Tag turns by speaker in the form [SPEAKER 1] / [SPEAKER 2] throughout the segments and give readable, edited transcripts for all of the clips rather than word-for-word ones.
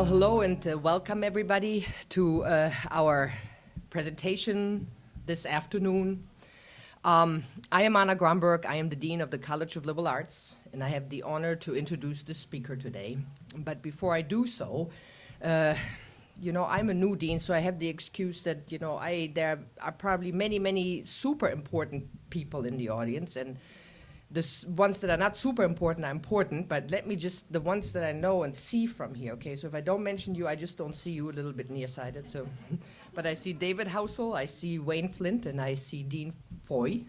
[SPEAKER 1] Well, hello and welcome everybody to our presentation this afternoon. I am Anna Gromberg. I am the Dean of the College of Liberal Arts, and I have the honor to introduce the speaker today. But before I do so, I'm a new dean, so I have the excuse that, there are probably many super important people in the audience, and the ones that are not super important are important, but let me just, the ones that I know and see from here, okay? So if I don't mention you, I just don't see you, a little bit nearsighted, so. But I see David Housel, I see Wayne Flint, and I see Dean Foy.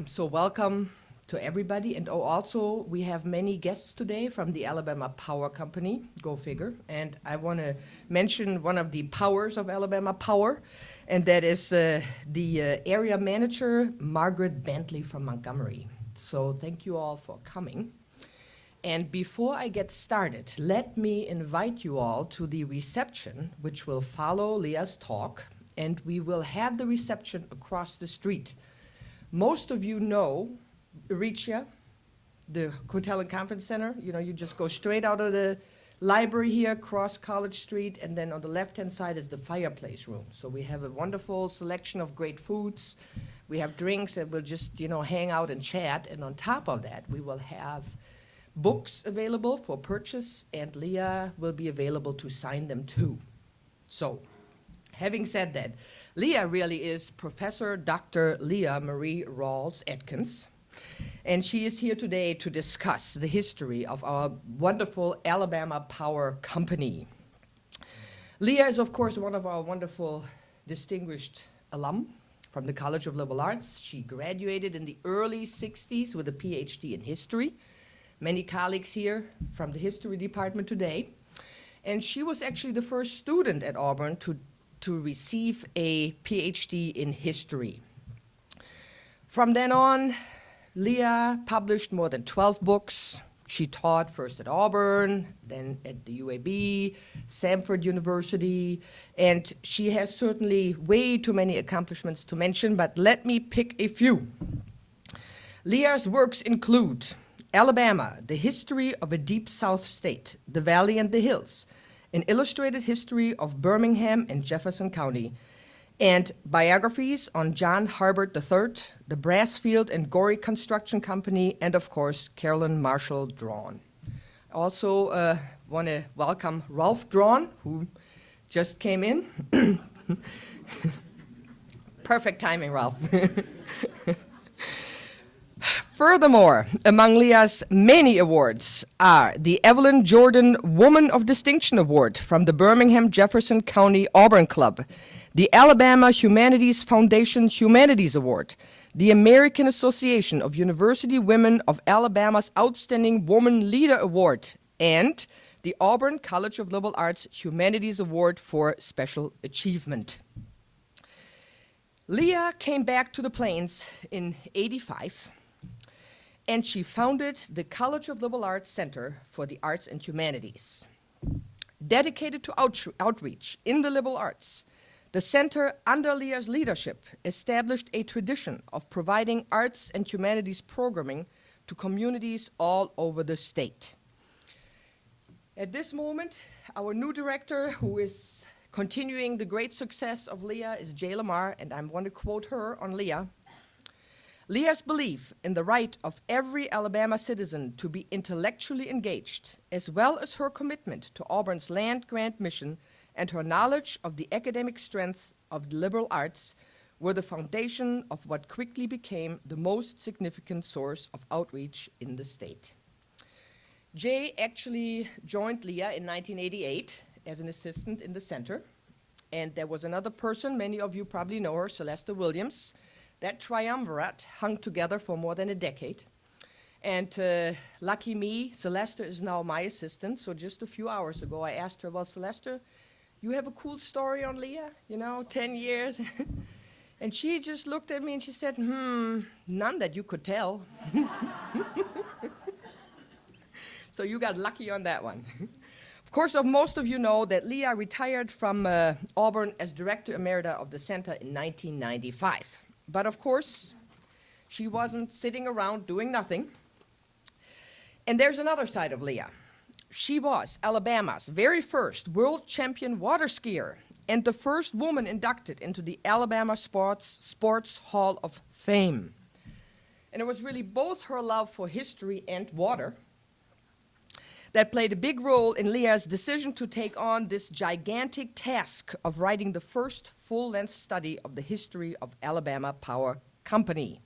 [SPEAKER 1] So welcome to everybody. And also, we have many guests today from the Alabama Power Company, go figure. And I want to mention one of the powers of Alabama Power, and that is the area manager, Margaret Bentley from Montgomery. So thank you all for coming. And before I get started, let me invite you all to the reception, which will follow Leah's talk, and we will have the reception across the street. Most of you know Aricia, the Hotel and Conference Center. You just go straight out of the library here, cross College Street, and then on the left-hand side is the fireplace room. So we have a wonderful selection of great foods. We have drinks, and we'll just, hang out and chat. And on top of that, we will have books available for purchase, and Leah will be available to sign them too. So, having said that, Leah really is Professor Dr. Leah Marie Rawls Atkins. And she is here today to discuss the history of our wonderful Alabama Power Company. Leah is, of course, one of our wonderful distinguished alum from the College of Liberal Arts. She graduated in the early 60s with a PhD in history. Many colleagues here from the history department today. And she was actually the first student at Auburn to receive a PhD in history. From then on, Leah published more than 12 books. She taught first at Auburn, then at the UAB, Samford University, and she has certainly way too many accomplishments to mention, but let me pick a few. Leah's works include Alabama, the history of a deep South state, the Valley and the Hills, an illustrated history of Birmingham and Jefferson County, and biographies on John Harbert III, the Brassfield and Gorey Construction Company, and of course, Carolyn Marshall Drawn. I also want to welcome Ralph Drawn, who just came in. Perfect timing, Ralph. Furthermore, among Leah's many awards are the Evelyn Jordan Woman of Distinction Award from the Birmingham Jefferson County Auburn Club, the Alabama Humanities Foundation Humanities Award, the American Association of University Women of Alabama's Outstanding Woman Leader Award, and the Auburn College of Liberal Arts Humanities Award for Special Achievement. Leah came back to the Plains in '85, and she founded the College of Liberal Arts Center for the Arts and Humanities. Dedicated to outreach in the liberal arts, the center, under Leah's leadership, established a tradition of providing arts and humanities programming to communities all over the state. At this moment, our new director, who is continuing the great success of Leah, is Jay Lamar, and I want to quote her on Leah. Leah's belief in the right of every Alabama citizen to be intellectually engaged, as well as her commitment to Auburn's land-grant mission and her knowledge of the academic strength of the liberal arts, were the foundation of what quickly became the most significant source of outreach in the state. Jay actually joined Leah in 1988 as an assistant in the center, and there was another person, many of you probably know her, Celeste Williams. That triumvirate hung together for more than a decade. And lucky me, Celeste is now my assistant, so just a few hours ago I asked her, well, Celeste, you have a cool story on Leah, 10 years? And she just looked at me and she said, none that you could tell. So you got lucky on that one. Of course, most of you know that Leah retired from Auburn as Director Emerita of the Center in 1995. But of course, she wasn't sitting around doing nothing. And there's another side of Leah. She was Alabama's very first world champion water skier and the first woman inducted into the Alabama Sports Hall of Fame. And it was really both her love for history and water that played a big role in Leah's decision to take on this gigantic task of writing the first full-length study of the history of Alabama Power Company.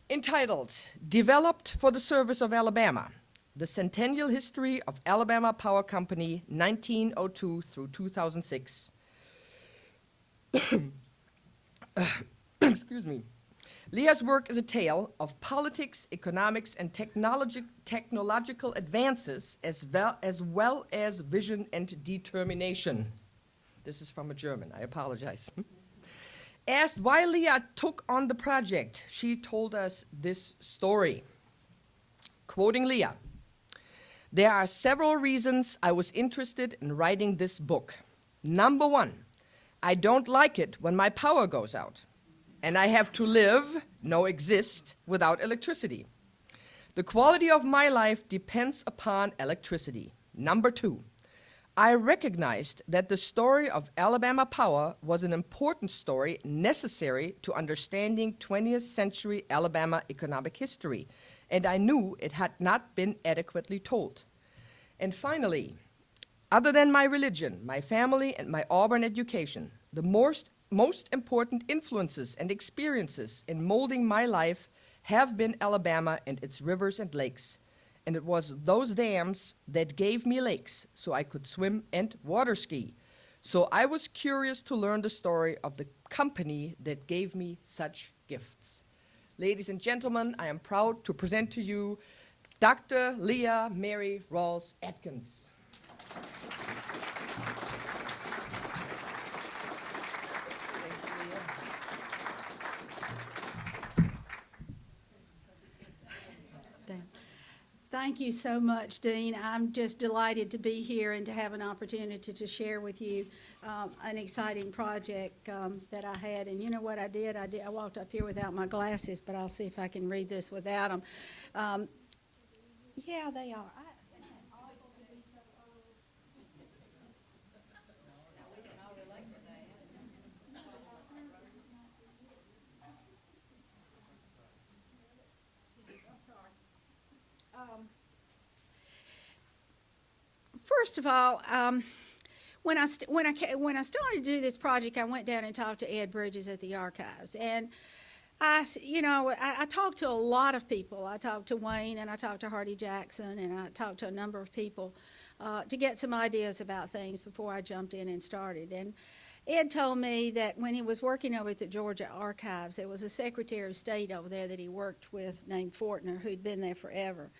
[SPEAKER 1] Entitled, Developed for the Service of Alabama, The Centennial History of Alabama Power Company, 1902 through 2006. Excuse me. Leah's work is a tale of politics, economics, and technological advances, as well as vision and determination. This is from a German, I apologize. Asked why Leah took on the project, she told us this story. Quoting Leah, "There are several reasons I was interested in writing this book. Number one, I don't like it when my power goes out, and I have to live, no exist, without electricity. The quality of my life depends upon electricity. Number two, I recognized that the story of Alabama Power was an important story necessary to understanding 20th century Alabama economic history, and I knew it had not been adequately told. And finally, other than my religion, my family, and my Auburn education, the most important influences and experiences in molding my life have been Alabama and its rivers and lakes. And it was those dams that gave me lakes so I could swim and water ski. So I was curious to learn the story of the company that gave me such gifts." Ladies and gentlemen, I am proud to present to you Dr. Leah Mary Rawls Atkins.
[SPEAKER 2] Thank you so much, Dean. I'm just delighted to be here and to have an opportunity to share with you an exciting project that I had. And you know what I did? I walked up here without my glasses, but I'll see if I can read this without them. Yeah, they are. First of all, when I started to do this project, I went down and talked to Ed Bridges at the archives, and I talked to a lot of people. I talked to Wayne, and I talked to Hardy Jackson, and I talked to a number of people to get some ideas about things before I jumped in and started. And Ed told me that when he was working over at the Georgia Archives, there was a Secretary of State over there that he worked with named Fortner, who'd been there forever.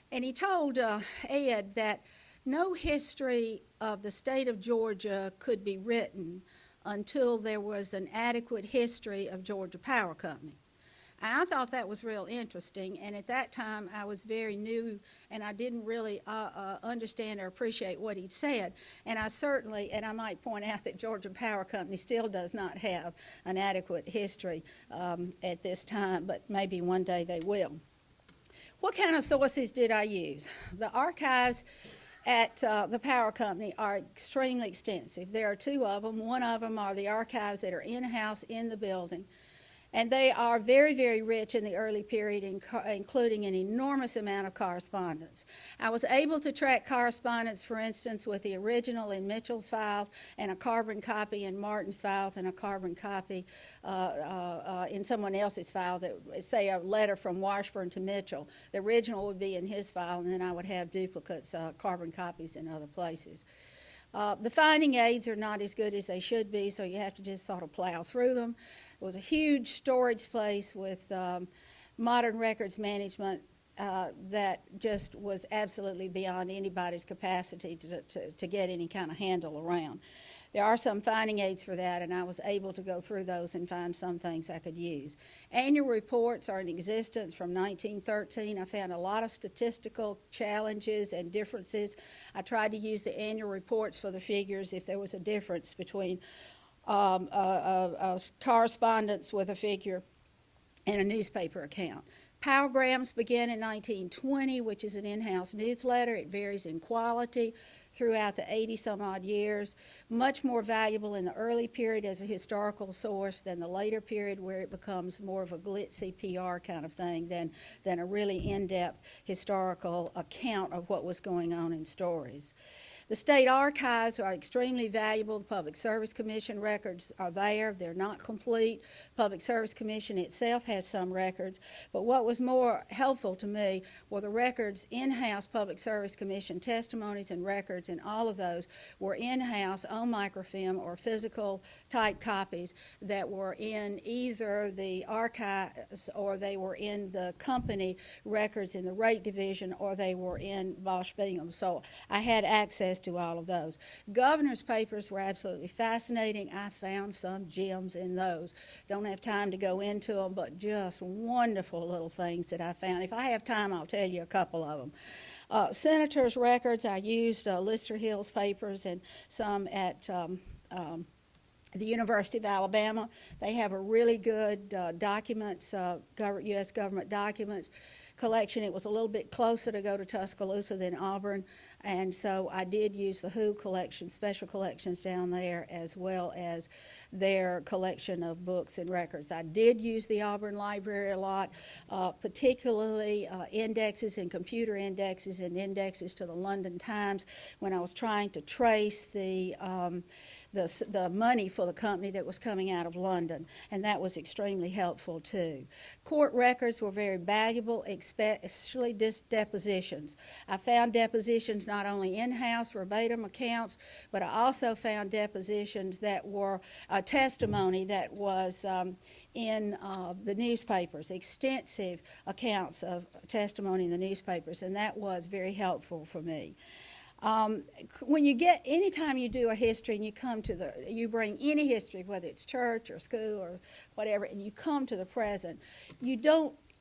[SPEAKER 2] And he told Ed that no history of the state of Georgia could be written until there was an adequate history of Georgia Power Company. And I thought that was real interesting, and at that time I was very new and I didn't really understand or appreciate what he'd said. And I might point out that Georgia Power Company still does not have an adequate history at this time, but maybe one day they will. What kind of sources did I use? The archives at the power company are extremely extensive. There are two of them. One of them are the archives that are in-house in the building. And they are very, very rich in the early period, including an enormous amount of correspondence. I was able to track correspondence, for instance, with the original in Mitchell's files and a carbon copy in Martin's files and a carbon copy in someone else's file, that, say, a letter from Washburn to Mitchell. The original would be in his file, and then I would have duplicates, carbon copies in other places. The finding aids are not as good as they should be, so you have to just sort of plow through them. There was a huge storage place with modern records management that just was absolutely beyond anybody's capacity to get any kind of handle around. There are some finding aids for that, and I was able to go through those and find some things I could use. Annual reports are in existence from 1913. I found a lot of statistical challenges and differences. I tried to use the annual reports for the figures if there was a difference between correspondence with a figure and a newspaper account. Powergrams began in 1920, which is an in-house newsletter. It varies in quality throughout the 80-some-odd years. Much more valuable in the early period as a historical source than the later period, where it becomes more of a glitzy PR kind of thing than a really in-depth historical account of what was going on in stories. The state archives are extremely valuable. The Public Service Commission records are there. They're not complete. Public Service Commission itself has some records. But what was more helpful to me were the records, in-house Public Service Commission testimonies and records, and all of those were in-house on microfilm or physical type copies that were in either the archives or they were in the company records in the rate division or they were in Bosch Bingham. So I had access to all of those. Governor's papers were absolutely fascinating. I found some gems in those. Don't have time to go into them, but just wonderful little things that I found. If I have time, I'll tell you a couple of them. Senators' records, I used Lister Hill's papers and some at the University of Alabama. They have a really good documents, U.S. government documents collection. It was a little bit closer to go to Tuscaloosa than Auburn, and so I did use the WHO collection, special collections down there, as well as their collection of books and records. I did use the Auburn Library a lot, particularly indexes and computer indexes and indexes to the London Times when I was trying to trace the money for the company that was coming out of London, and that was extremely helpful too. Court records were very valuable, especially depositions. I found depositions not only in-house verbatim accounts, but I also found depositions that were a testimony that was in the newspapers, extensive accounts of testimony in the newspapers, and that was very helpful for me. Anytime you do a history and you bring any history, whether it's church or school or whatever, and you come to the present,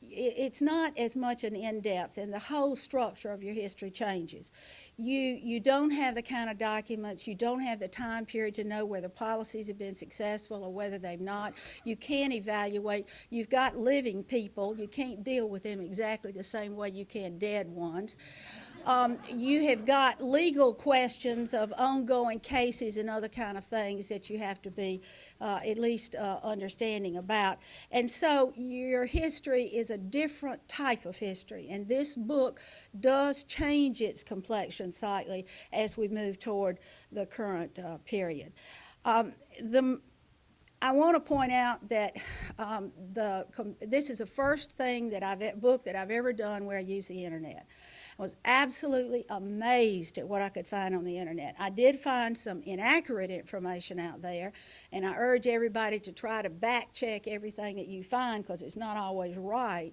[SPEAKER 2] it's not as much an in-depth, and the whole structure of your history changes. You don't have the kind of documents, you don't have the time period to know whether policies have been successful or whether they've not. You can't evaluate. You've got living people. You can't deal with them exactly the same way you can dead ones. You have got legal questions of ongoing cases and other kind of things that you have to be at least understanding about. And so your history is a different type of history, and this book does change its complexion slightly as we move toward the current period. I want to point out that this is the first book that I've ever done where I use the internet. I was absolutely amazed at what I could find on the internet. I did find some inaccurate information out there, and I urge everybody to try to back check everything that you find because it's not always right.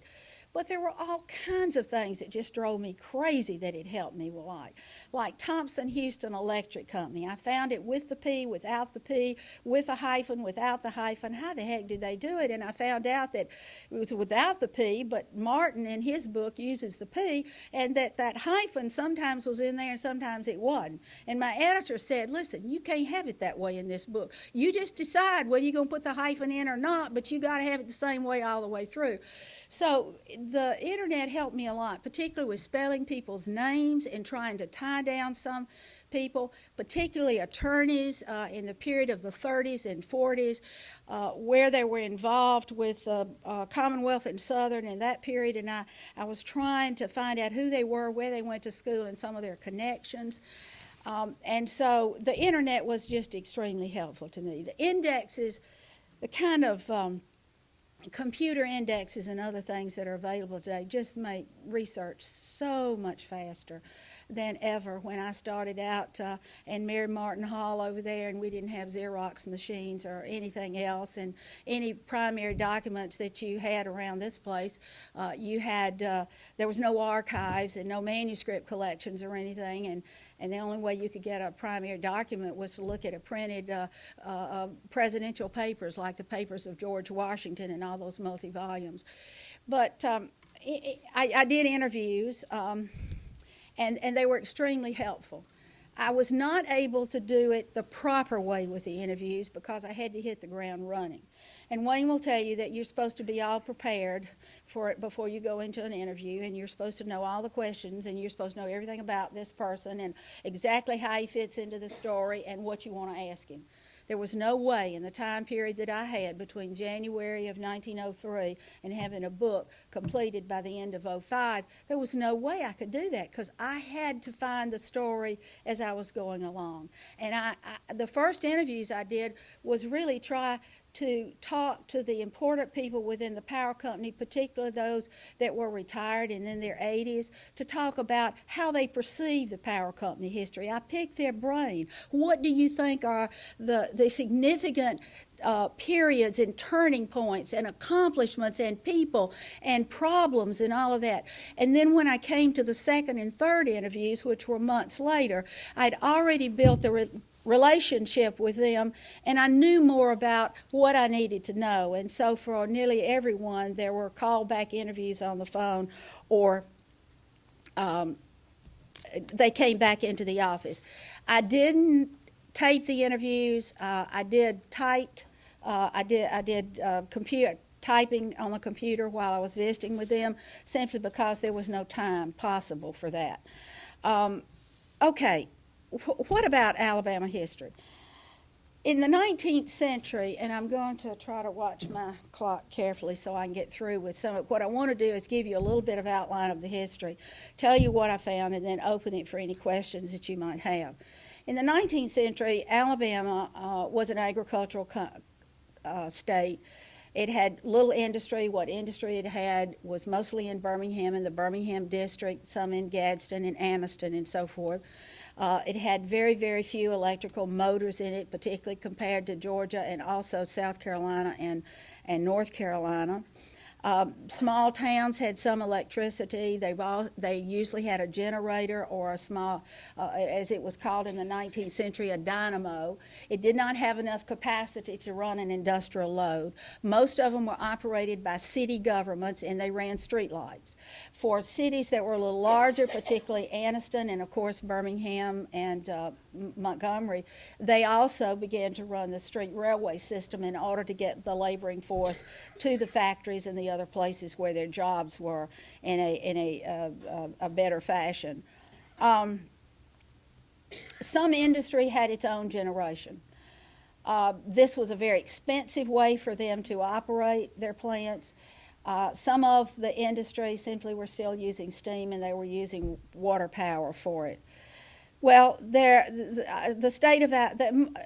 [SPEAKER 2] But there were all kinds of things that just drove me crazy that it helped me like Thompson Houston Electric Company. I found it with the P, without the P, with a hyphen, without the hyphen. How the heck did they do it? And I found out that it was without the P, but Martin in his book uses the P, and that hyphen sometimes was in there and sometimes it wasn't. And my editor said, listen, you can't have it that way in this book. You just decide whether you're going to put the hyphen in or not, but you got to have it the same way all the way through. So the internet helped me a lot, particularly with spelling people's names and trying to tie down some people, particularly attorneys in the period of the 30s and 40s, where they were involved with Commonwealth and Southern in that period. And I was trying to find out who they were, where they went to school, and some of their connections. And so the internet was just extremely helpful to me. The indexes, the kind of computer indexes and other things that are available today just make research so much faster than ever. When I started out in Mary Martin Hall over there, and we didn't have Xerox machines or anything else, and any primary documents that you had around this place, there was no archives and no manuscript collections or anything, and the only way you could get a primary document was to look at a printed presidential papers like the papers of George Washington and all those multi-volumes. But I did interviews, and they were extremely helpful. I was not able to do it the proper way with the interviews because I had to hit the ground running. And Wayne will tell you that you're supposed to be all prepared for it before you go into an interview, and you're supposed to know all the questions, and you're supposed to know everything about this person and exactly how he fits into the story and what you want to ask him. There was no way in the time period that I had between January of 1903 and having a book completed by the end of '05, there was no way I could do that because I had to find the story as I was going along. And the first interviews I did was really try to talk to the important people within the power company, particularly those that were retired and in their 80s, to talk about how they perceive the power company history. I picked their brain. What do you think are the significant periods and turning points and accomplishments and people and problems and all of that? And then when I came to the second and third interviews, which were months later, I'd already built the relationship with them, and I knew more about what I needed to know. And so for nearly everyone, there were callback interviews on the phone, or they came back into the office. I didn't tape the interviews. I did typed. I did typing on the computer while I was visiting with them, simply because there was no time possible for that. Okay. What about Alabama history? In the 19th century, and I'm going to try to watch my clock carefully so I can get through with some of what I want to do is give you a little bit of outline of the history, tell you what I found, and then open it for any questions that you might have. In the 19th century, Alabama was an agricultural state. It had little industry. What industry it had was mostly in Birmingham and the Birmingham district, some in Gadsden and Anniston and so forth. It had very, very few electrical motors in it, particularly compared to Georgia and also South Carolina and North Carolina. Small towns had some electricity. They usually had a generator or a small, as it was called in the 19th century, a dynamo. It did not have enough capacity to run an industrial load. Most of them were operated by city governments, and they ran streetlights. For cities that were a little larger, particularly Anniston and, of course, Birmingham and Montgomery, they also began to run the street railway system in order to get the laboring force to the factories and the other places where their jobs were in a better fashion. Some industry had its own generation. This was a very expensive way for them to operate their plants. Some of the industry simply were still using steam, and they were using water power for it. Well, the state of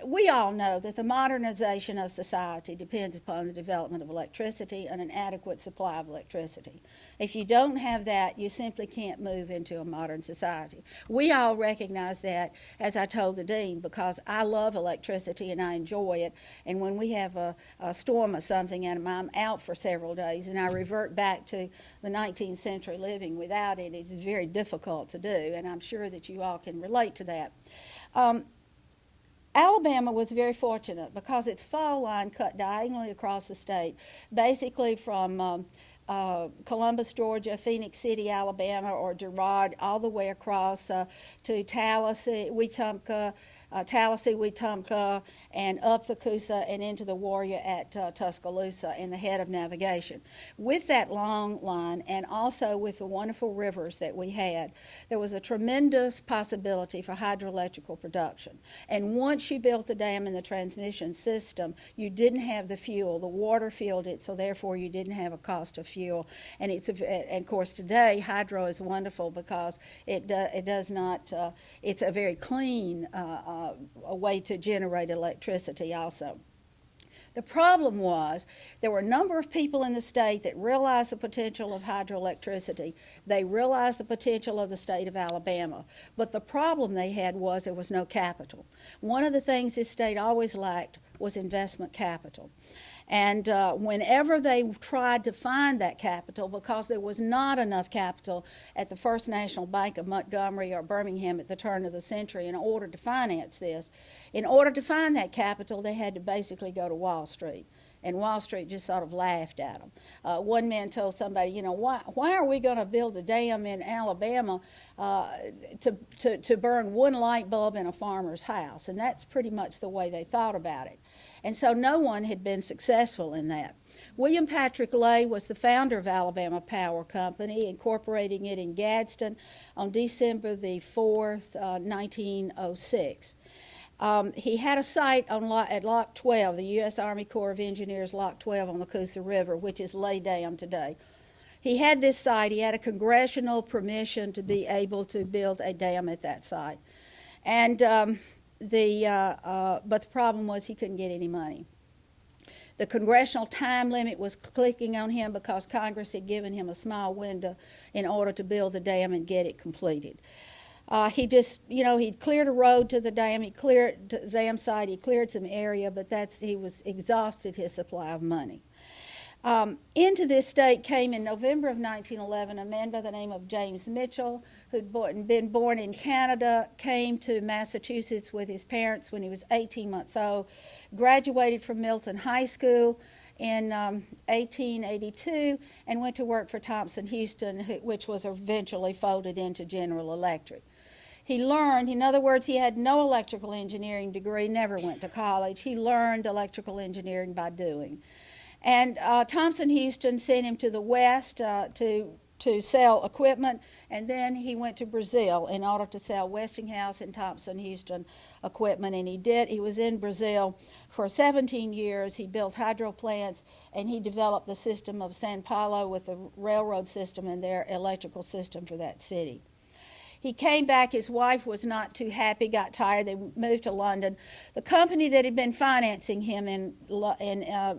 [SPEAKER 2] we all know that the modernization of society depends upon the development of electricity and an adequate supply of electricity. If you don't have that, you simply can't move into a modern society. We all recognize that, as I told the dean, because I love electricity and I enjoy it. And when we have a storm or something and I'm out for several days and I revert back to the 19th century living without it, it's very difficult to do. And I'm sure that you all can relate to that. Alabama was very fortunate because its fall line cut diagonally across the state, basically from Columbus, Georgia, Phoenix City, Alabama, or Girard, all the way across to Tallahassee, Wetumpka, and up the Coosa and into the Warrior at Tuscaloosa in the head of navigation. With that long line, and also with the wonderful rivers that we had, there was a tremendous possibility for hydroelectrical production. And once you built the dam and the transmission system, you didn't have the fuel. The water fueled it, so therefore you didn't have a cost of fuel. And and of course today, hydro is wonderful because it does not, it's a very clean a way to generate electricity also. The problem was there were a number of people in the state that realized the potential of hydroelectricity. They realized the potential of the state of Alabama. But the problem they had was there was no capital. One of the things this state always lacked was investment capital. And whenever they tried to find that capital, because there was not enough capital at the First National Bank of Montgomery or Birmingham at the turn of the century in order to finance this, in order to find that capital, they had to basically go to Wall Street. and Wall Street just sort of laughed at them. One man told somebody, you know, why are we going to build a dam in Alabama to burn one light bulb in a farmer's house? And that's pretty much the way they thought about it. And so no one had been successful in that. William Patrick Leigh was the founder of Alabama Power Company, incorporating it in Gadsden on December the 4th, 1906. He had a site at Lock 12, the U.S. Army Corps of Engineers Lock 12 on the Coosa River, which is Leigh Dam today. He had this site. He had a congressional permission to be able to build a dam at that site. And but the problem was he couldn't get any money. The congressional time limit was clicking on him because Congress had given him a small window in order to build the dam and get it completed. He just, you know, he'd cleared a road to the dam, he cleared the dam site, he cleared some area, but he was exhausted his supply of money. Into this state came in November of 1911 a man by the name of James Mitchell, who'd been born in Canada, came to Massachusetts with his parents when he was 18 months old, graduated from Milton High School in 1882, and went to work for Thompson Houston, which was eventually folded into General Electric. He learned, in other words, he had no electrical engineering degree, never went to college. He learned electrical engineering by doing. And Thompson Houston sent him to the West to sell equipment, and then he went to Brazil in order to sell Westinghouse and Thompson Houston equipment, and he did. He was in Brazil for 17 years. He built hydro plants, and he developed the system of Sao Paulo with the railroad system and their electrical system for that city. He came back, his wife was not too happy, got tired, they moved to London. The company that had been financing him in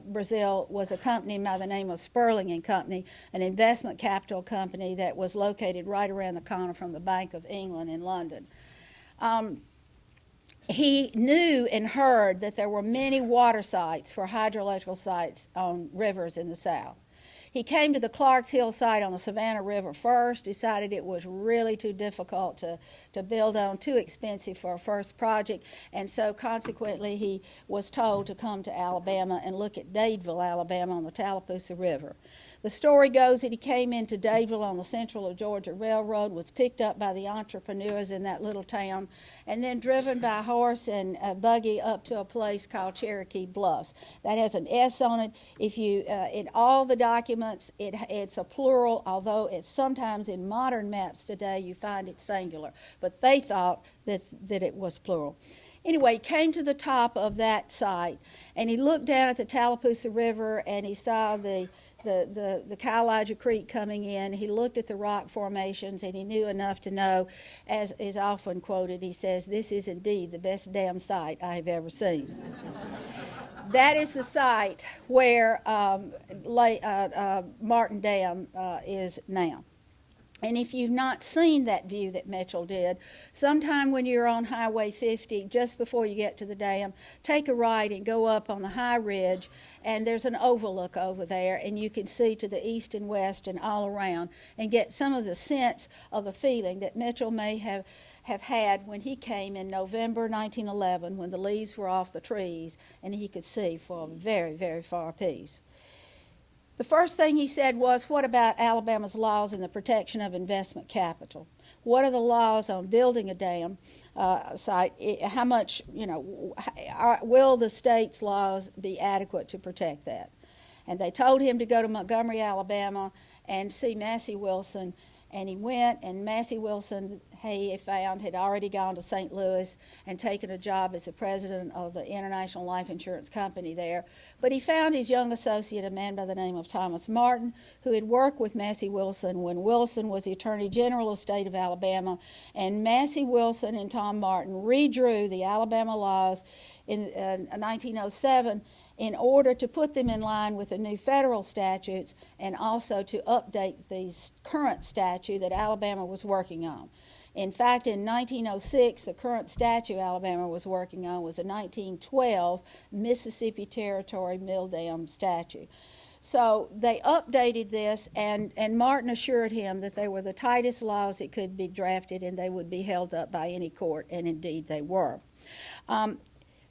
[SPEAKER 2] Brazil was a company by the name of Sperling and Company, an investment capital company that was located right around the corner from the Bank of England in London. He knew and heard that there were many water sites for hydroelectric sites on rivers in the South. He came to the Clarks Hill site on the Savannah River first, decided it was really too difficult to build on, too expensive for a first project, and so consequently he was told to come to Alabama and look at Dadeville, Alabama on the Tallapoosa River. The story goes that he came into Dadeville on the Central of Georgia Railroad, was picked up by the entrepreneurs in that little town, and then driven by horse and a buggy up to a place called Cherokee Bluffs. That has an S on it. If you, in all the documents, it's a plural, although it's sometimes in modern maps today you find it singular. But they thought that it was plural. Anyway, he came to the top of that site, and he looked down at the Tallapoosa River, and he saw the Cowlidge Creek coming in. He looked at the rock formations, and he knew enough to know, as is often quoted, he says, "This is indeed the best damn site I have ever seen." That is the site where Martin Dam is now. And if you've not seen that view that Mitchell did, sometime when you're on Highway 50, just before you get to the dam, take a right and go up on the high ridge, and there's an overlook over there, and you can see to the east and west and all around and get some of the sense of the feeling that Mitchell may have had when he came in November 1911, when the leaves were off the trees and he could see for a very, very far piece. The first thing he said was, what about Alabama's laws in the protection of investment capital? What are the laws on building a dam site? How much, will the state's laws be adequate to protect that? And they told him to go to Montgomery, Alabama, and see Massey Wilson. And he went, and Massey Wilson, he found, had already gone to St. Louis and taken a job as the president of the International Life Insurance Company there. But he found his young associate, a man by the name of Thomas Martin, who had worked with Massey Wilson when Wilson was the Attorney General of the state of Alabama. And Massey Wilson and Tom Martin redrew the Alabama laws in 1907 in order to put them in line with the new federal statutes and also to update the current statute that Alabama was working on. In fact, in 1906, the current statute Alabama was working on was a 1912 Mississippi Territory Mill Dam statute. So they updated this, and Martin assured him that they were the tightest laws that could be drafted and they would be held up by any court, and indeed they were.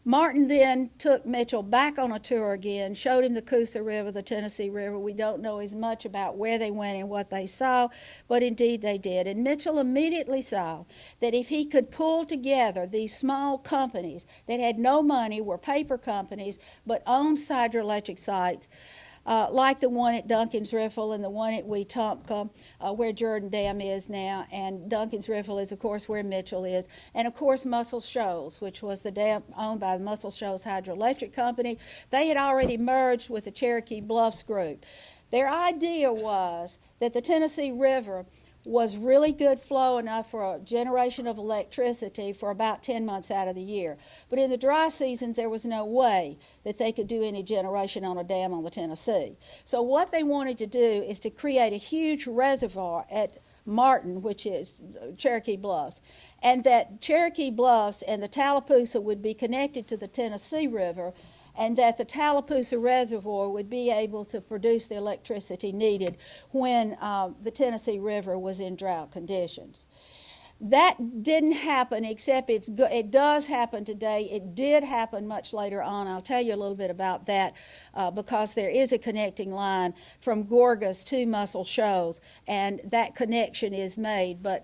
[SPEAKER 2] Martin then took Mitchell back on a tour again, showed him the Coosa River, the Tennessee River. We don't know as much about where they went and what they saw, but indeed they did. And Mitchell immediately saw that if he could pull together these small companies that had no money, were paper companies, but owned hydroelectric sites, like the one at Duncan's Riffle and the one at Wetumpka, where Jordan Dam is now, and Duncan's Riffle is, of course, where Mitchell is, and, of course, Muscle Shoals, which was the dam owned by the Muscle Shoals Hydroelectric Company. They had already merged with the Cherokee Bluffs group. Their idea was that the Tennessee River was really good flow enough for a generation of electricity for about 10 months out of the year. But in the dry seasons, there was no way that they could do any generation on a dam on the Tennessee. So what they wanted to do is to create a huge reservoir at Martin, which is Cherokee Bluffs, and that Cherokee Bluffs and the Tallapoosa would be connected to the Tennessee River, and that the Tallapoosa Reservoir would be able to produce the electricity needed when the Tennessee River was in drought conditions. That didn't happen, except it does happen today. It did happen much later on. I'll tell you a little bit about that because there is a connecting line from Gorgas to Muscle Shoals, and that connection is made, but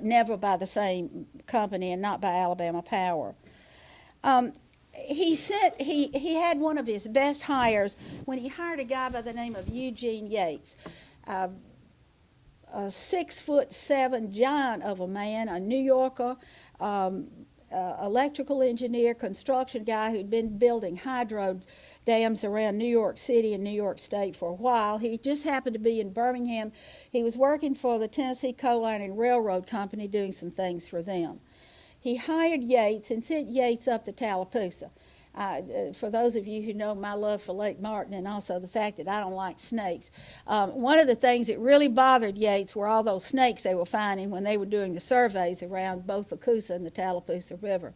[SPEAKER 2] never by the same company and not by Alabama Power. He had one of his best hires when he hired a guy by the name of Eugene Yates, a 6'7" giant of a man, a New Yorker, electrical engineer, construction guy who'd been building hydro dams around New York City and New York State for a while. He just happened to be in Birmingham. He was working for the Tennessee Coal Line and Railroad Company doing some things for them. He hired Yates and sent Yates up the Tallapoosa. For those of you who know my love for Lake Martin and also the fact that I don't like snakes, one of the things that really bothered Yates were all those snakes they were finding when they were doing the surveys around both the Coosa and the Tallapoosa River.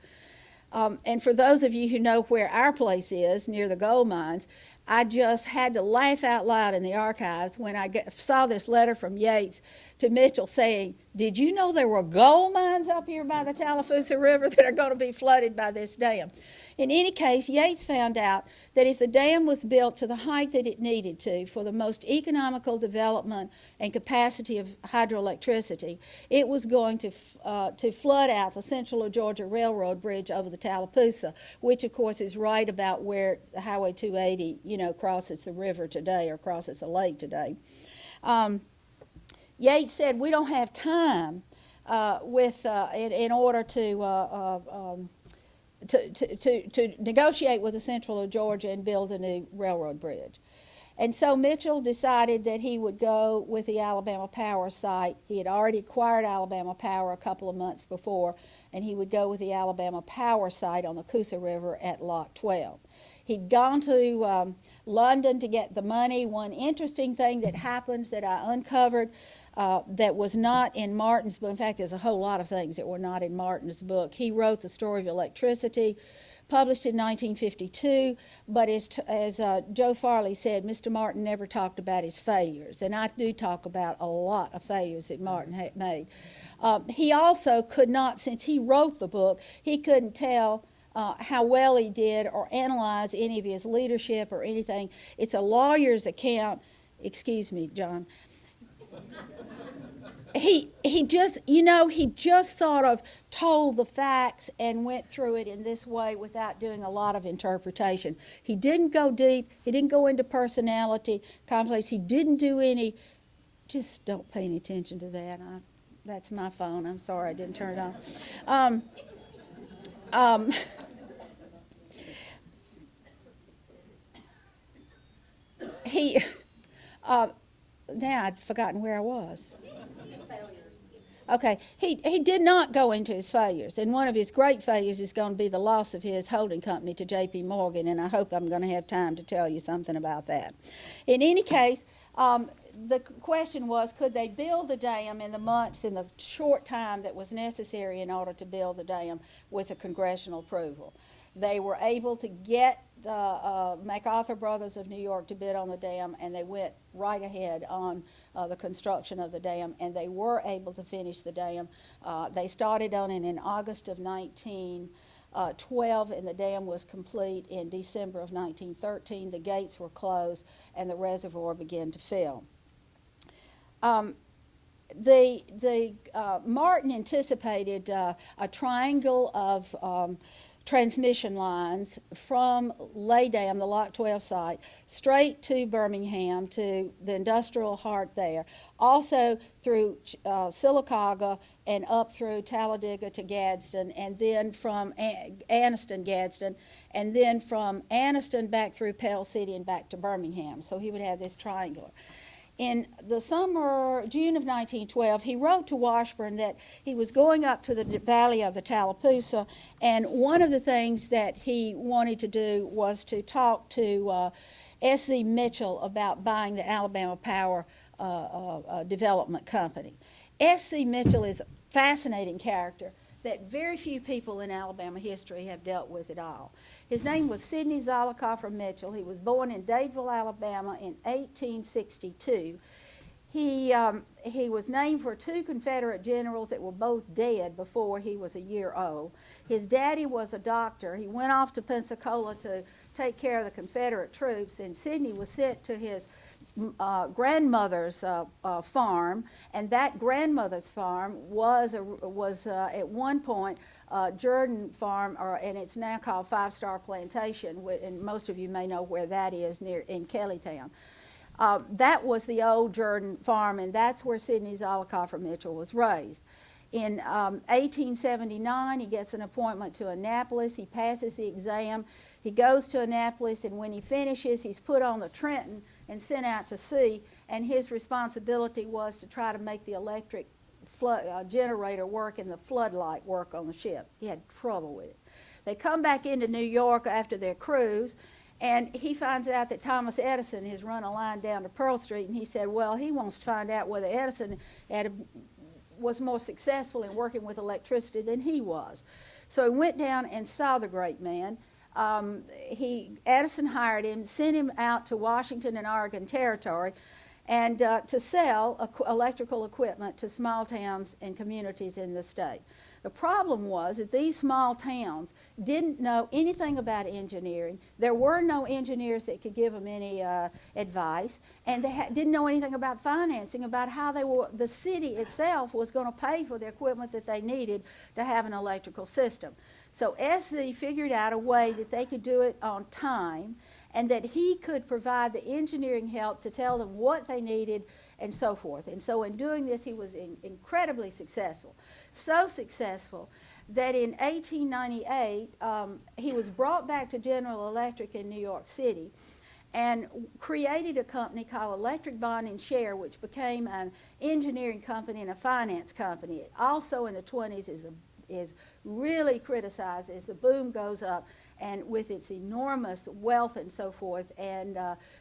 [SPEAKER 2] And for those of you who know where our place is, near the gold mines, I just had to laugh out loud in the archives when I saw this letter from Yates to Mitchell saying, "Did you know there were gold mines up here by the Tallapoosa River that are going to be flooded by this dam?" In any case, Yates found out that if the dam was built to the height that it needed to for the most economical development and capacity of hydroelectricity, it was going to flood out the Central Georgia Railroad Bridge over the Tallapoosa, which of course is right about where Highway 280, crosses the river today or crosses a lake today. Yates said, "We don't have time in order to negotiate with the Central of Georgia and build a new railroad bridge." And so Mitchell decided that he would go with the Alabama Power site. He had already acquired Alabama Power a couple of months before, and he would go with the Alabama Power site on the Coosa River at Lock 12. He'd gone to London to get the money. One interesting thing that happens that I uncovered that was not in Martin's book, in fact, there's a whole lot of things that were not in Martin's book. He wrote The Story of Electricity, published in 1952, but as Joe Farley said, Mr. Martin never talked about his failures, and I do talk about a lot of failures that Martin had made. He also could not, since he wrote the book, he couldn't tell how well he did or analyze any of his leadership or anything. It's a lawyer's account. Excuse me, John. He just sort of told the facts and went through it in this way without doing a lot of interpretation. He didn't go deep. He didn't go into personality, complex. He didn't do any. Just don't pay any attention to that. That's my phone. I'm sorry I didn't turn it on. Now I'd forgotten where I was. Okay, he did not go into his failures, and one of his great failures is going to be the loss of his holding company to J.P. Morgan, and I hope I'm going to have time to tell you something about that. In any case, the question was, could they build the dam in the short time that was necessary in order to build the dam with a congressional approval? They were able to get MacArthur Brothers of New York to bid on the dam, and they went right ahead on the construction of the dam, and they were able to finish the dam. They started on it in August of 19 12, and the dam was complete in December of 1913. The gates were closed, and the reservoir began to fill. Martin anticipated a triangle of transmission lines from Leigh Dam, the Lot 12 site, straight to Birmingham, to the industrial heart there, also through Sylacauga and up through Talladega to Gadsden, and then from Anniston, and then from Anniston back through Pell City and back to Birmingham. So he would have this triangular. In the June of 1912, he wrote to Washburn that he was going up to the valley of the Tallapoosa, and one of the things that he wanted to do was to talk to S.Z. Mitchell about buying the Alabama Power Development Company. S.Z. Mitchell is a fascinating character that very few people in Alabama history have dealt with at all. His name was Sidney Zollicoffer Mitchell. He was born in Dadeville, Alabama in 1862. He was named for two Confederate generals that were both dead before he was a year old. His daddy was a doctor. He went off to Pensacola to take care of the Confederate troops, and Sidney was sent to his grandmother's farm, and that grandmother's farm was at one point Jordan Farm, and it's now called Five Star Plantation, and most of you may know where that is, near in Kellytown. That was the old Jordan Farm, and that's where Sidney Zollicoffer Mitchell was raised. In 1879, he gets an appointment to Annapolis. He passes the exam. He goes to Annapolis, and when he finishes, he's put on the Trenton and sent out to sea, and his responsibility was to try to make the electric generator work and the floodlight work on the ship. He had trouble with it. They come back into New York after their cruise, and he finds out that Thomas Edison has run a line down to Pearl Street, and he said, well, he wants to find out whether Edison was more successful in working with electricity than he was. So he went down and saw the great man. Edison hired him, sent him out to Washington and Oregon Territory, and to sell electrical equipment to small towns and communities in the state. The problem was that these small towns didn't know anything about engineering. There were no engineers that could give them any advice, and they didn't know anything about financing, about how the city itself was going to pay for the equipment that they needed to have an electrical system. So SZ figured out a way that they could do it on time, and that he could provide the engineering help to tell them what they needed and so forth. And so in doing this, he was incredibly successful. So successful that in 1898, he was brought back to General Electric in New York City and created a company called Electric Bond and Share, which became an engineering company and a finance company. It also in the 20s is really criticized as the boom goes up, and with its enormous wealth and so forth, and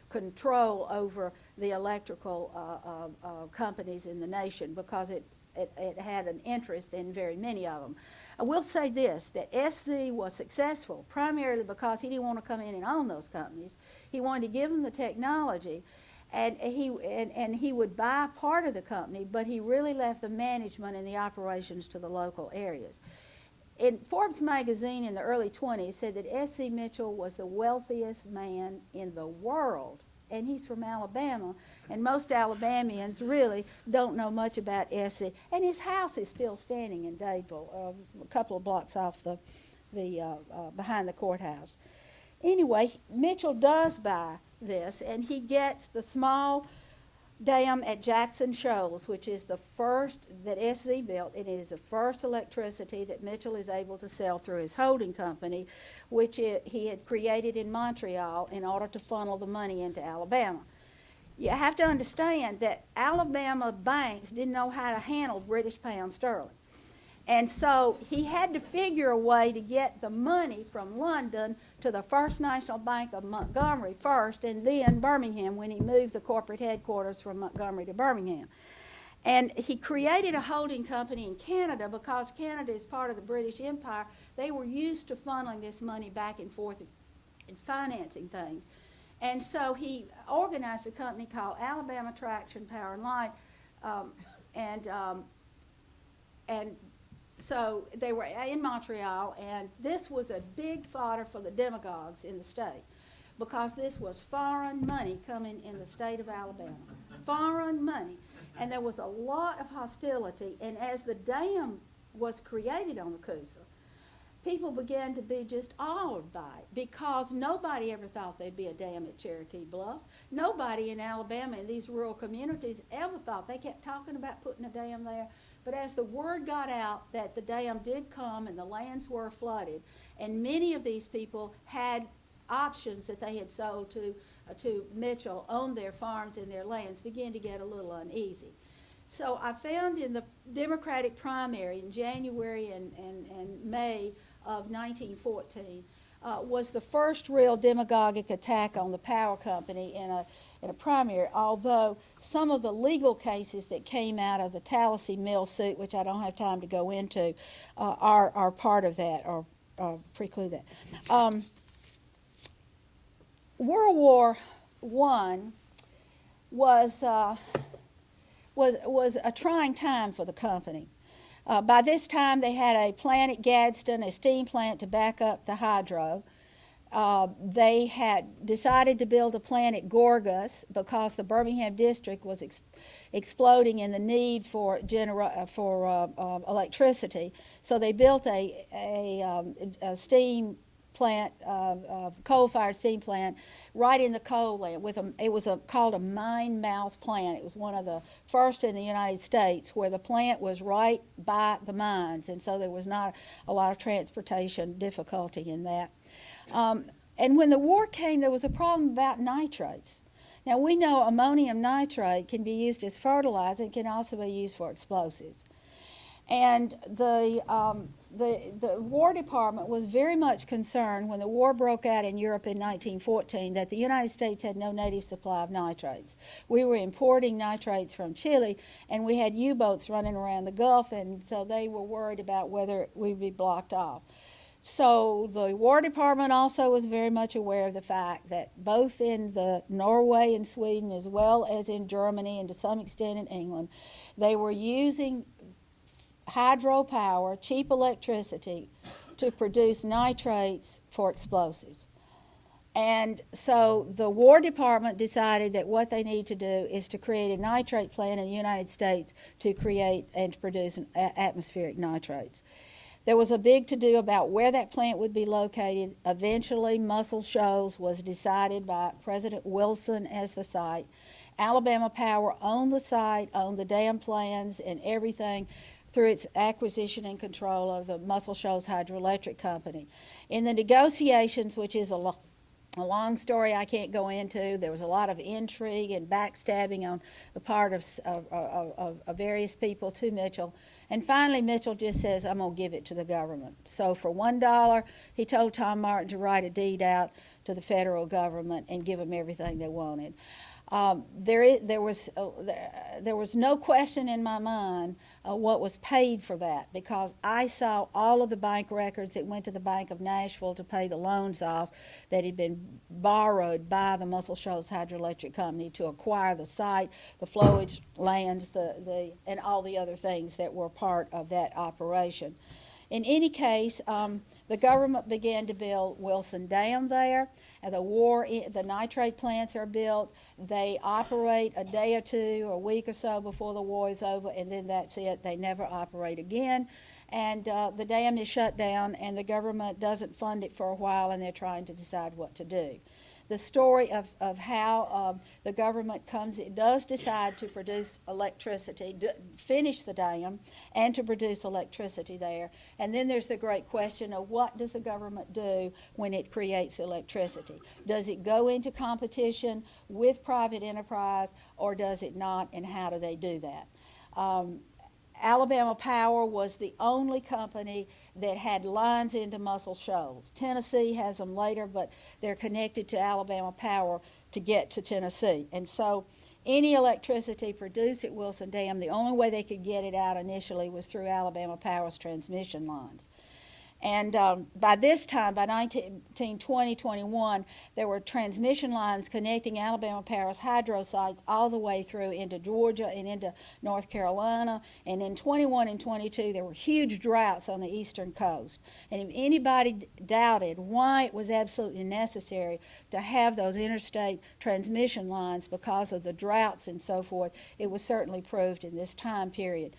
[SPEAKER 2] control over the electrical companies in the nation, because it had an interest in very many of them. I will say this, that SZ was successful primarily because he didn't want to come in and own those companies. He wanted to give them the technology, and he would buy part of the company, but he really left the management and the operations to the local areas. In Forbes magazine in the early 20s said that S.C. Mitchell was the wealthiest man in the world, and he's from Alabama, and most Alabamians really don't know much about S.C. And his house is still standing in Dadeville, a couple of blocks off the behind the courthouse. Anyway, Mitchell does buy this, and he gets the small dam at Jackson Shoals, which is the first that SZ built, and it is the first electricity that Mitchell is able to sell through his holding company, which he had created in Montreal in order to funnel the money into Alabama. You have to understand that Alabama banks didn't know how to handle British pound sterling. And so he had to figure a way to get the money from London to the First National Bank of Montgomery first, and then Birmingham when he moved the corporate headquarters from Montgomery to Birmingham. And he created a holding company in Canada because Canada is part of the British Empire. They were used to funneling this money back and forth and financing things. And so he organized a company called Alabama Traction Power and Light, and So they were in Montreal, and this was a big fodder for the demagogues in the state, because this was foreign money coming in the state of Alabama. Foreign money. And there was a lot of hostility, and as the dam was created on the Coosa, people began to be just awed by it, because nobody ever thought there'd be a dam at Cherokee Bluffs. Nobody in Alabama in these rural communities ever thought. They kept talking about putting a dam there. But as the word got out that the dam did come and the lands were flooded, and many of these people had options that they had sold to Mitchell on their farms and their lands, began to get a little uneasy. So I found in the Democratic primary in January and May of 1914 was the first real demagogic attack on the power company in a primary, although some of the legal cases that came out of the Tallahassee Mill suit, which I don't have time to go into, are part of that, or preclude that. World War I was a trying time for the company. By this time, they had a plant at Gadsden, a steam plant to back up the hydro. They had decided to build a plant at Gorgas because the Birmingham district was exploding in the need for electricity. So they built a steam plant, coal-fired steam plant, right in the coal land. It was called a mine mouth plant. It was one of the first in the United States where the plant was right by the mines, and so there was not a lot of transportation difficulty in that. And when the war came, there was a problem about nitrates. Now we know ammonium nitrate can be used as fertilizer and can also be used for explosives. And the War Department was very much concerned when the war broke out in Europe in 1914 that the United States had no native supply of nitrates. We were importing nitrates from Chile, and we had U-boats running around the Gulf, and so they were worried about whether we'd be blocked off. So the War Department also was very much aware of the fact that both in the Norway and Sweden, as well as in Germany and to some extent in England, they were using hydropower, cheap electricity, to produce nitrates for explosives. And so the War Department decided that what they need to do is to create a nitrate plant in the United States to create and to produce atmospheric nitrates. There was a big to-do about where that plant would be located. Eventually, Muscle Shoals was decided by President Wilson as the site. Alabama Power owned the site, owned the dam plans and everything, through its acquisition and control of the Muscle Shoals Hydroelectric Company. In the negotiations, which is a long story I can't go into, there was a lot of intrigue and backstabbing on the part of various people to Mitchell. And finally, Mitchell just says, I'm going to give it to the government. So for $1, he told Tom Martin to write a deed out to the federal government and give them everything they wanted. There was no question in my mind what was paid for that, because I saw all of the bank records that went to the Bank of Nashville to pay the loans off that had been borrowed by the Muscle Shoals Hydroelectric Company to acquire the site, the flowage lands, and all the other things that were part of that operation. In any case, the government began to build Wilson Dam there, and the nitrate plants are built. They operate a day or two, a week or so before the war is over, and then that's it. They never operate again. And the dam is shut down, and the government doesn't fund it for a while, and they're trying to decide what to do. The story of how the government does decide to produce electricity, finish the dam, and to produce electricity there. And then there's the great question of what does the government do when it creates electricity? Does it go into competition with private enterprise, or does it not, and how do they do that? Alabama Power was the only company that had lines into Muscle Shoals. Tennessee has them later, but they're connected to Alabama Power to get to Tennessee. And so any electricity produced at Wilson Dam, the only way they could get it out initially was through Alabama Power's transmission lines. And by this time, by 1920, 21, there were transmission lines connecting Alabama Power's hydro sites all the way through into Georgia and into North Carolina. And in 21 and 22, there were huge droughts on the eastern coast. And if anybody doubted why it was absolutely necessary to have those interstate transmission lines because of the droughts and so forth, it was certainly proved in this time period.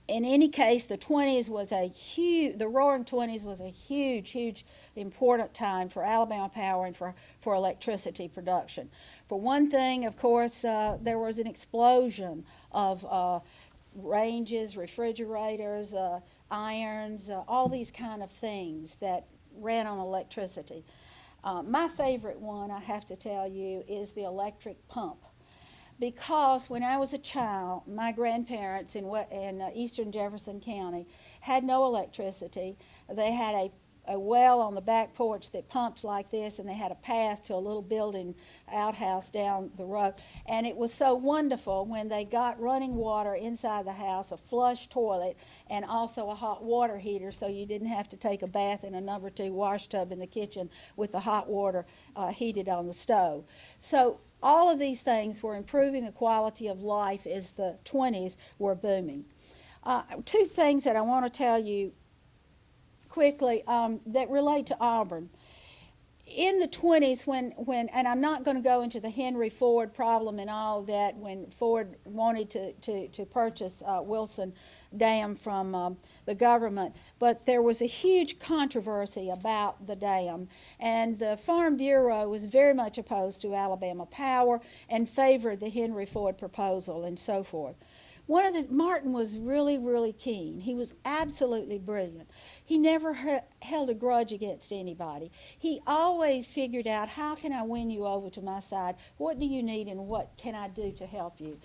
[SPEAKER 2] In any case, the Roaring '20s was a huge, important time for Alabama Power and for electricity production. For one thing, of course, there was an explosion of ranges, refrigerators, irons, all these kind of things that ran on electricity. My favorite one, I have to tell you, is the electric pump. Because when I was a child, my grandparents in eastern Jefferson County had no electricity. They had a well on the back porch that pumped like this, and they had a path to a little building outhouse down the road. And it was so wonderful when they got running water inside the house, a flush toilet, and also a hot water heater, so you didn't have to take a bath in a number 2 wash tub in the kitchen with the hot water heated on the stove. So all of these things were improving the quality of life as the '20s were booming. 2 things that I want to tell you quickly that relate to Auburn. In the '20s, when and I'm not going to go into the Henry Ford problem and all that, when Ford wanted to purchase Wilson Dam from the government, but there was a huge controversy about the dam, and the Farm Bureau was very much opposed to Alabama Power and favored the Henry Ford proposal and so forth. Martin was really keen. He was absolutely brilliant. He never held a grudge against anybody. He always figured out, how can I win you over to my side? What do you need and what can I do to help you?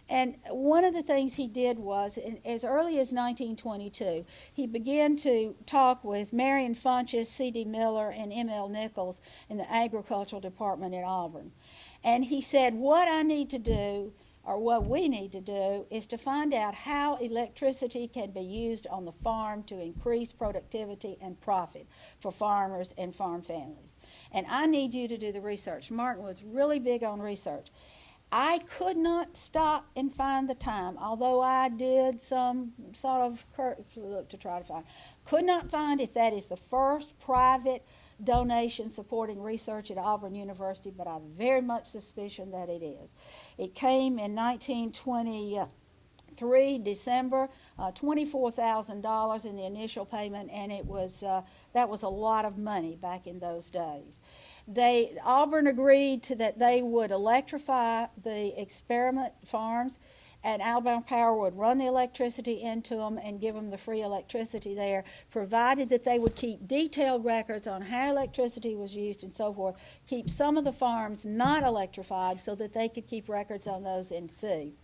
[SPEAKER 2] And one of the things he did was, as early as 1922, he began to talk with Marion Funches, C.D. Miller, and M.L. Nichols in the Agricultural Department at Auburn. And he said, what I need to do, or what we need to do, is to find out how electricity can be used on the farm to increase productivity and profit for farmers and farm families. And I need you to do the research. Martin was really big on research. I could not stop and find the time, although I did some sort of look to try to find. Could not find if that is the first private donation supporting research at Auburn University, but I very much suspicion that it is. It came in 1923, December, $24,000 in the initial payment, and it was that was a lot of money back in those days. Auburn agreed that they would electrify the experiment farms, and Alabama Power would run the electricity into them and give them the free electricity there, provided that they would keep detailed records on how electricity was used and so forth, keep some of the farms not electrified so that they could keep records on those and see.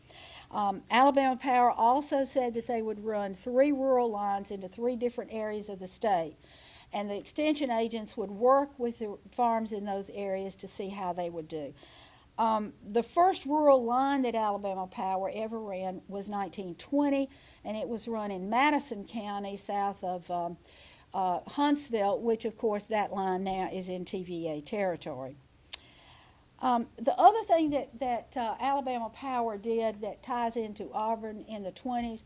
[SPEAKER 2] Alabama Power also said that they would run 3 rural lines into 3 different areas of the state, and the extension agents would work with the farms in those areas to see how they would do. The first rural line that Alabama Power ever ran was 1920, and it was run in Madison County, south of Huntsville, which, of course, that line now is in TVA territory. The other thing that Alabama Power did that ties into Auburn in the '20s,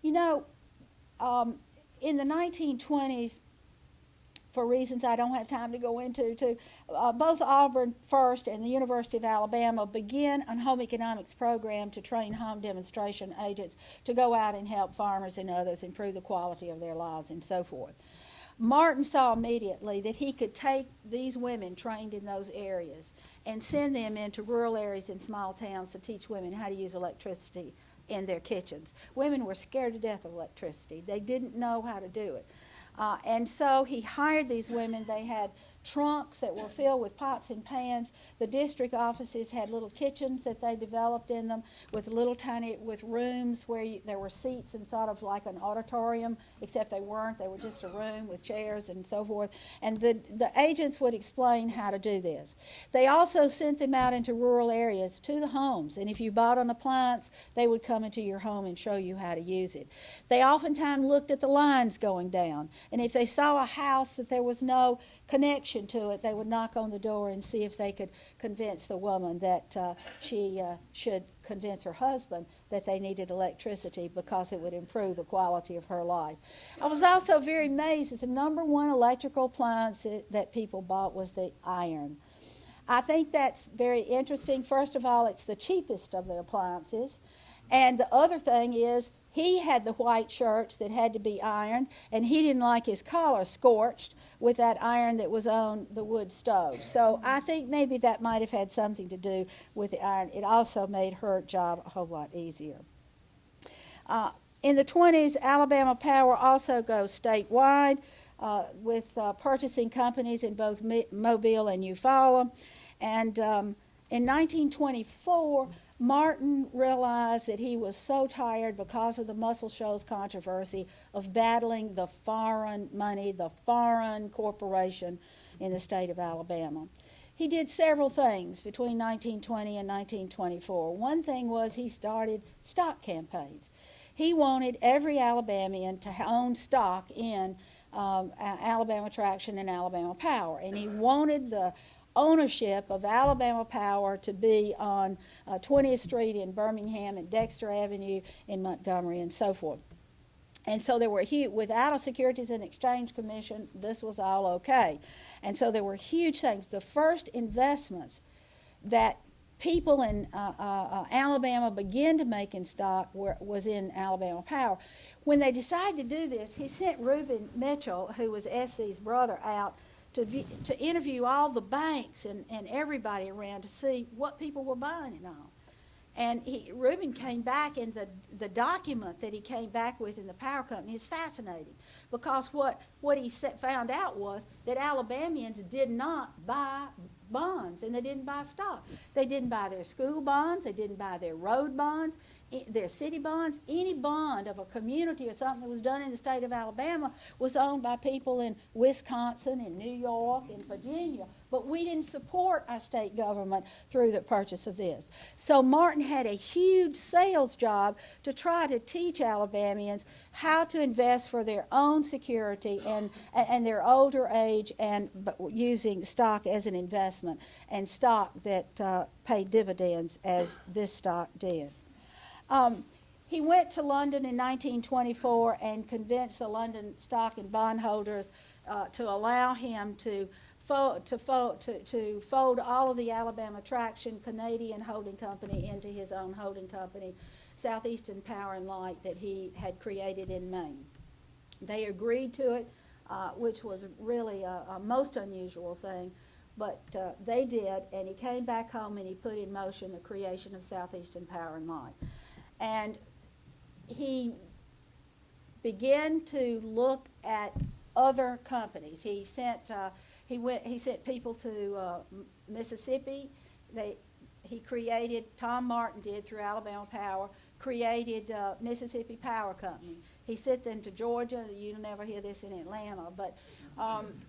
[SPEAKER 2] in the 1920s, for reasons I don't have time to go into, both Auburn First and the University of Alabama began a home economics program to train home demonstration agents to go out and help farmers and others improve the quality of their lives and so forth. Martin saw immediately that he could take these women trained in those areas and send them into rural areas in small towns to teach women how to use electricity in their kitchens. Women were scared to death of electricity. They didn't know how to do it. And so he hired these women. They had trunks that were filled with pots and pans. The district offices had little kitchens that they developed in them with little tiny, with rooms where there were seats and sort of like an auditorium, except they weren't. They were just a room with chairs and so forth. And the agents would explain how to do this. They also sent them out into rural areas to the homes. And if you bought an appliance, they would come into your home and show you how to use it. They oftentimes looked at the lines going down. And if they saw a house that there was no connection to it, they would knock on the door and see if they could convince the woman that she should convince her husband that they needed electricity because it would improve the quality of her life. I was also very amazed that the number one electrical appliance that people bought was the iron. I think that's very interesting. First of all, it's the cheapest of the appliances. And the other thing is, he had the white shirts that had to be ironed, and he didn't like his collar scorched with that iron that was on the wood stove. So I think maybe that might have had something to do with the iron. It also made her job a whole lot easier. In the 20s, Alabama Power also goes statewide with purchasing companies in both Mobile and Eufaula. And in 1924, Martin realized that he was so tired because of the Muscle Shoals controversy of battling the foreign money, the foreign corporation in the state of Alabama. He did several things between 1920 and 1924. One thing was he started stock campaigns. He wanted every Alabamian to own stock in Alabama Traction and Alabama Power, and he wanted the ownership of Alabama Power to be on 20th Street in Birmingham and Dexter Avenue in Montgomery and so forth. And so there were without a Securities and Exchange Commission, this was all okay. And so there were huge things. The first investments that people in Alabama began to make in stock was in Alabama Power. When they decided to do this, he sent Reuben Mitchell, who was S.C.'s brother, out to interview all the banks and everybody around to see what people were buying and all. And Reuben came back, and the document that he came back with in the power company is fascinating, because what he found out was that Alabamians did not buy bonds, and they didn't buy stock. They didn't buy their school bonds, they didn't buy their road bonds, their city bonds. Any bond of a community or something that was done in the state of Alabama was owned by people in Wisconsin, in New York, in Virginia. But we didn't support our state government through the purchase of this. So Martin had a huge sales job to try to teach Alabamians how to invest for their own security and their older age, and using stock as an investment, and stock that paid dividends as this stock did. He went to London in 1924 and convinced the London stock and bond holders to allow him to fold all of the Alabama Traction Canadian holding company into his own holding company, Southeastern Power and Light, that he had created in Maine. They agreed to it, which was really a most unusual thing, but they did, and he came back home and he put in motion the creation of Southeastern Power and Light. And he began to look at other companies. He sent people to Mississippi. He created, Tom Martin did through Alabama Power, created Mississippi Power Company. He sent them to Georgia. You'll never hear this in Atlanta, but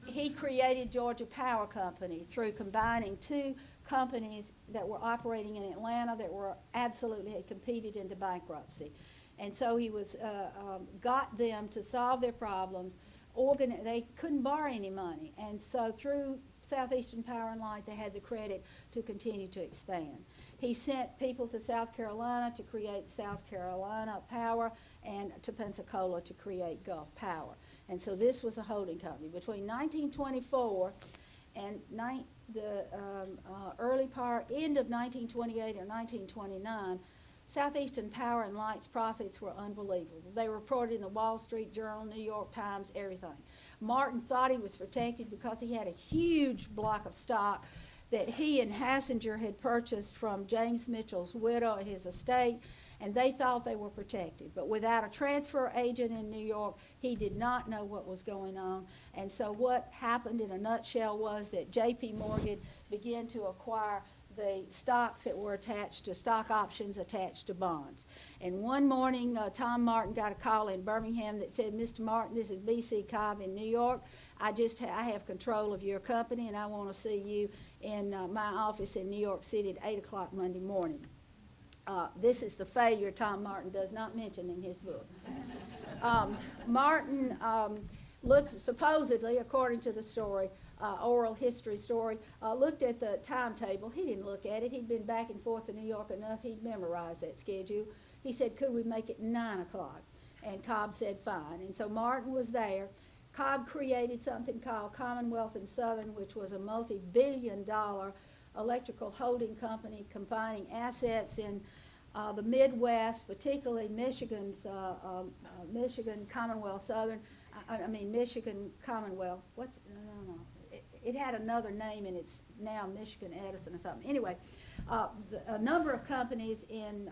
[SPEAKER 2] he created Georgia Power Company through combining two companies that were operating in Atlanta that were absolutely had competed into bankruptcy. And so he got them to solve their problems. They couldn't borrow any money, and so through Southeastern Power and Light, they had the credit to continue to expand. He sent people to South Carolina to create South Carolina Power, and to Pensacola to create Gulf Power. And so this was a holding company. Between 1924 and the end of 1928 or 1929, Southeastern Power and Light's profits were unbelievable. They were reported in the Wall Street Journal, New York Times, everything. Martin thought he was protected because he had a huge block of stock that he and Hassinger had purchased from James Mitchell's widow at his estate, and they thought they were protected. But without a transfer agent in New York, he did not know what was going on. And so what happened in a nutshell was that J.P. Morgan began to acquire the stocks that were attached to stock options attached to bonds. And one morning, Tom Martin got a call in Birmingham that said, Mr. Martin, this is B.C. Cobb in New York. I have control of your company, and I want to see you in my office in New York City at 8 o'clock Monday morning. This is the failure Tom Martin does not mention in his book. Martin looked, supposedly, according to the story, oral history story, looked at the timetable. He didn't look at it. He'd been back and forth to New York enough. He'd memorized that schedule. He said, could we make it 9 o'clock? And Cobb said, fine. And so Martin was there. Cobb created something called Commonwealth and Southern, which was a multi-billion-dollar electrical holding company combining assets in the Midwest, particularly Michigan Commonwealth Southern. Michigan Commonwealth. It had another name, and it's now Michigan Edison or something. Anyway, a number of companies in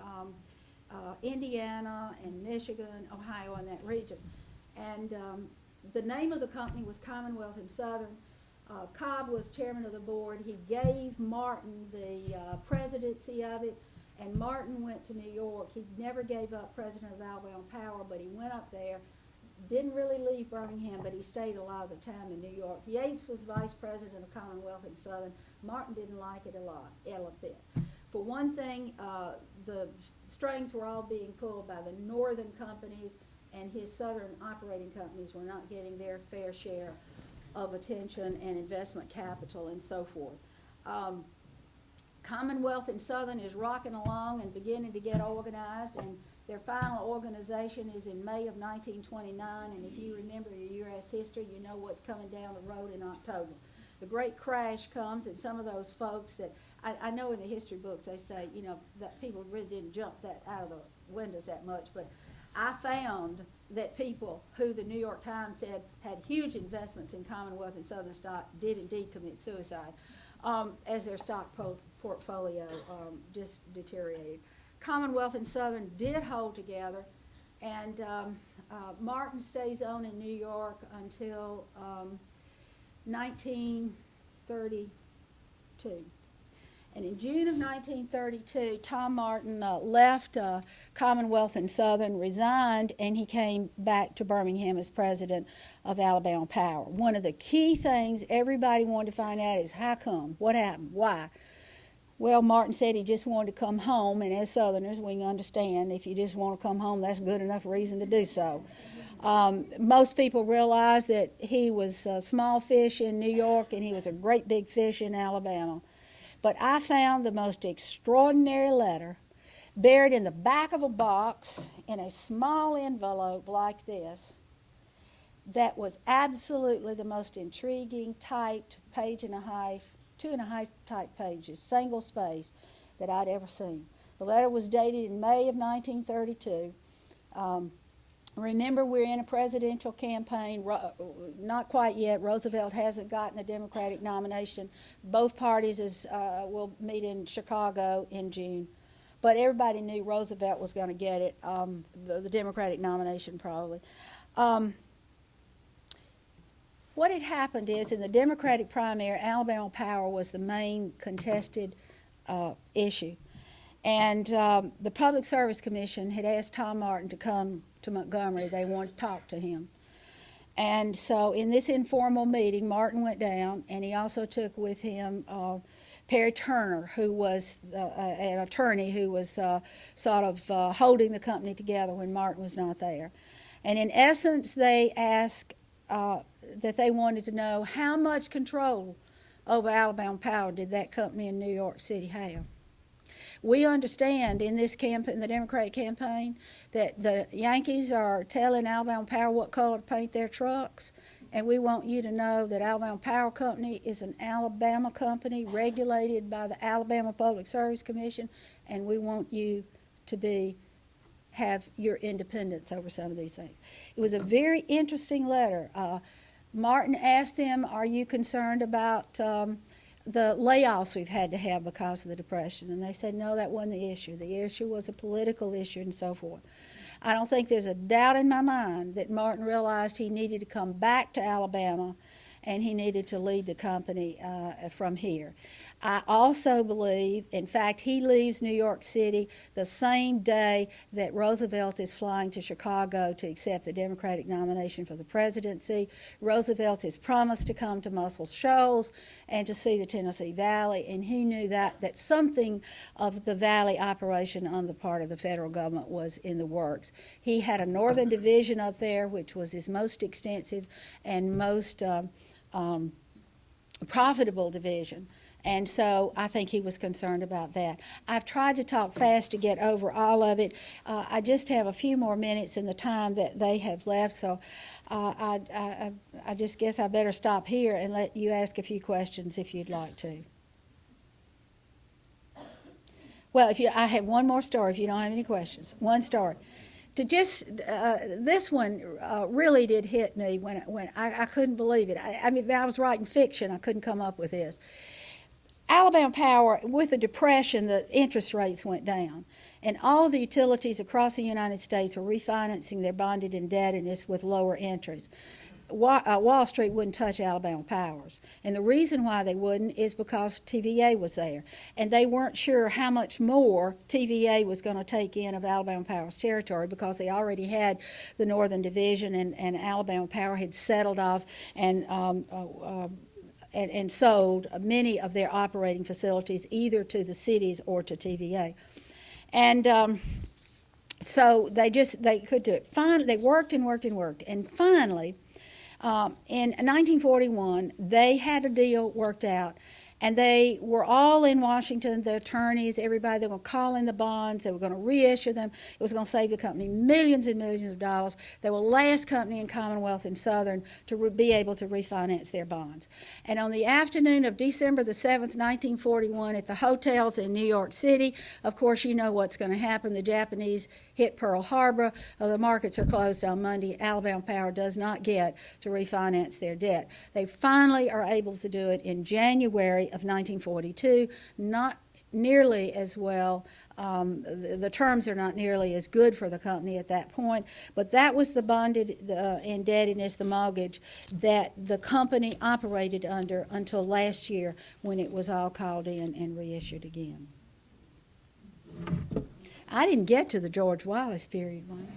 [SPEAKER 2] Indiana and Michigan, Ohio, and that region. And the name of the company was Commonwealth and Southern. Cobb was chairman of the board. He gave Martin the presidency of it, and Martin went to New York. He never gave up president of Alabama Power, but he went up there. Didn't really leave Birmingham, but he stayed a lot of the time in New York. Yates was vice president of Commonwealth and Southern. Martin didn't like it a bit. For one thing, the strings were all being pulled by the northern companies, and his southern operating companies were not getting their fair share of attention and investment capital and so forth. Commonwealth and Southern is rocking along and beginning to get organized, and their final organization is in May of 1929, and if you remember your U.S. history, you know what's coming down the road in October. The great crash comes, and some of those folks that, I know in the history books they say, that people really didn't jump that out of the windows that much, but I found that people who the New York Times said had huge investments in Commonwealth and Southern stock did indeed commit suicide as their stock portfolio just deteriorated. Commonwealth and Southern did hold together, and Martin stays on in New York until 1932. And in June of 1932, Tom Martin left Commonwealth and Southern, resigned, and he came back to Birmingham as president of Alabama Power. One of the key things everybody wanted to find out is how come, what happened, why? Well, Martin said he just wanted to come home, and as Southerners, we can understand if you just want to come home, that's good enough reason to do so. Most people realize that he was a small fish in New York, and he was a great big fish in Alabama. But I found the most extraordinary letter buried in the back of a box in a small envelope like this that was absolutely the most intriguing, typed page and a half, 2.5 type pages, single space, that I'd ever seen. The letter was dated in May of 1932. Remember, we're in a presidential campaign. Not quite yet. Roosevelt hasn't gotten the Democratic nomination. Both parties will meet in Chicago in June. But everybody knew Roosevelt was going to get it, the Democratic nomination probably. What had happened is in the Democratic primary, Alabama Power was the main contested issue. And the Public Service Commission had asked Tom Martin to come to Montgomery. They wanted to talk to him. And so in this informal meeting, Martin went down, and he also took with him Perry Turner, who was an attorney who was sort of holding the company together when Martin was not there. And in essence, they asked that they wanted to know how much control over Alabama Power did that company in New York City have. We understand in this in the Democratic campaign that the Yankees are telling Alabama Power what color to paint their trucks, and we want you to know that Alabama Power Company is an Alabama company regulated by the Alabama Public Service Commission, and we want you to have your independence over some of these things. It was a very interesting letter. Martin asked them, are you concerned about the layoffs we've had to have because of the Depression. And they said, no, that wasn't the issue. The issue was a political issue and so forth. I don't think there's a doubt in my mind that Martin realized he needed to come back to Alabama and he needed to lead the company from here. I also believe, in fact, he leaves New York City the same day that Roosevelt is flying to Chicago to accept the Democratic nomination for the presidency. Roosevelt has promised to come to Muscle Shoals and to see the Tennessee Valley, and he knew that something of the Valley operation on the part of the federal government was in the works. He had a northern division up there, which was his most extensive and most profitable division. And so I think he was concerned about that. I've tried to talk fast to get over all of it. I just have a few more minutes in the time that they have left, so I just guess I better stop here and let you ask a few questions if you'd like to. Well, I have one more story if you don't have any questions. One story. This one really did hit me when I couldn't believe it. I mean, I was writing fiction. I couldn't come up with this. Alabama Power, with the Depression, the interest rates went down, and all the utilities across the United States were refinancing their bonded indebtedness with lower interest. Wall Street wouldn't touch Alabama Powers, and the reason why they wouldn't is because TVA was there, and they weren't sure how much more TVA was going to take in of Alabama Power's territory because they already had the Northern Division, and Alabama Power had settled off and sold many of their operating facilities either to the cities or to TVA. And so they could do it. Finally, they worked and worked and worked. And finally, in 1941, they had a deal worked out. And they were all in Washington, the attorneys, everybody. They were going to call in the bonds. They were going to reissue them. It was going to save the company millions and millions of dollars. They were the last company in Commonwealth and Southern to be able to refinance their bonds. And on the afternoon of December the 7th, 1941, at the hotels in New York City, of course, you know what's going to happen. The Japanese hit Pearl Harbor. The markets are closed on Monday. Alabama Power does not get to refinance their debt. They finally are able to do it in January of 1942, not nearly as well. The terms are not nearly as good for the company at that point, but that was the bonded indebtedness, the mortgage, that the company operated under until last year when it was all called in and reissued again. I didn't get to the George Wallace period one.